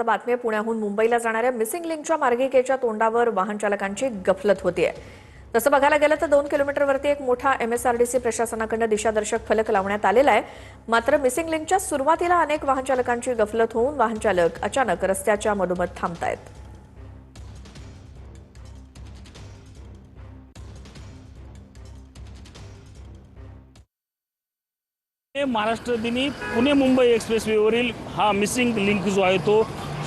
बातमी पुण्याहून मुंबईला जाणाऱ्या मिसिंग लिंकच्या मार्गिकेच्या तोंडावर वाहन चालकांची गफलत होतीये। तसं बघायला गेलं तर 2 किलोमीटरवरती एक मोठा एमएसआरडीसी प्रशासनाकडून दिशादर्शक फलक लावण्यात आलेला आहे। मात्र मिसिंग लिंकच्या सुरुवातीला अनेक वाहन चालकांची गफलत होऊन वाहन चालक अचानक रस्त्याच्या मधोमध थांबतायत। महाराष्ट्र दिनी पुणे मुंबई एक्सप्रेसवेवरील हा मिसिंग लिंक जो आहे तो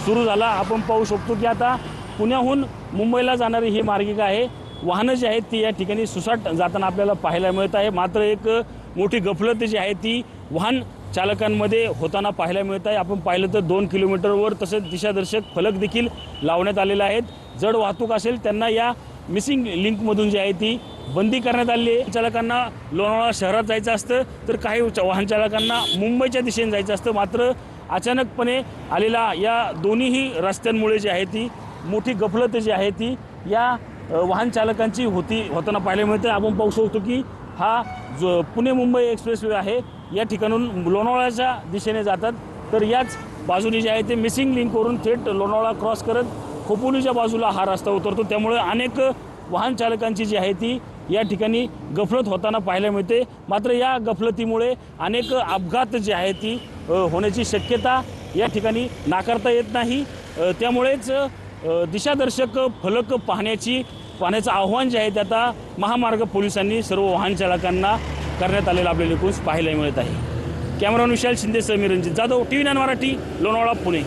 सुरू झाला। आपण पाहू शकतो की आता पुण्याहून मुंबईला जाणारी ही मार्गिका आहे। वाहनं जी आहेत ती या ठिकाणी सुसाट जाताना आपल्याला पाहायला मिळत आहे। मात्र एक मोठी गफलत जी आहे ती वाहन चालकांमध्ये होताना पाहायला मिळत आहे। आपण पाहिलं तर 2 किलोमीटरवर तसेच दिशादर्शक फलक देखील लावण्यात आलेले आहेत। जड वाहतूक असेल त्यांना या मिसिंग लिंकमधून जी आहे ती बंदी करण्यात आली आहे। चालकांना लोणावळा शहरात जायचं असतं तर काही वाहन चालकांना मुंबईच्या दिशेने जायचं असतं। मात्र अचानकपणे आलेला या दोन्हीही रस्त्यांमुळे जी आहे ती मोठी गफलत जी आहे ती या वाहन चालकांची होताना पाहायला मिळते। आपण पाहू शकतो की हा जो पुणे मुंबई एक्सप्रेसवे आहे या ठिकाणून लोणावळ्याच्या दिशेने जातात, तर याच बाजूने जे आहे ते मिसिंग लिंकवरून थेट लोणावळा क्रॉस करत खोपोलीच्या बाजूला हा रस्ता उतरतो। त्यामुळे अनेक वाहन चालकांची जी आहे ती या ठिकाणी गफलत होताना पाहायला मिळते। मात्र या गफलतीमुळे अनेक अपघात जे आहे ती होण्याची शक्यता या ठिकाणी नाकारता येत नाही। त्यामुळेच दिशादर्शक फलक पाहण्याचं आव्हान जे आहे ते आता महामार्ग पोलिसांनी सर्व वाहन चालकांना करण्यात आलेलं आपल्याला एकूण पाहायला मिळत आहे। कॅमेरामॅन विशाल शिंदेसह मी रंजित जाधव, TV9 मराठी, लोणावळा, पुणे।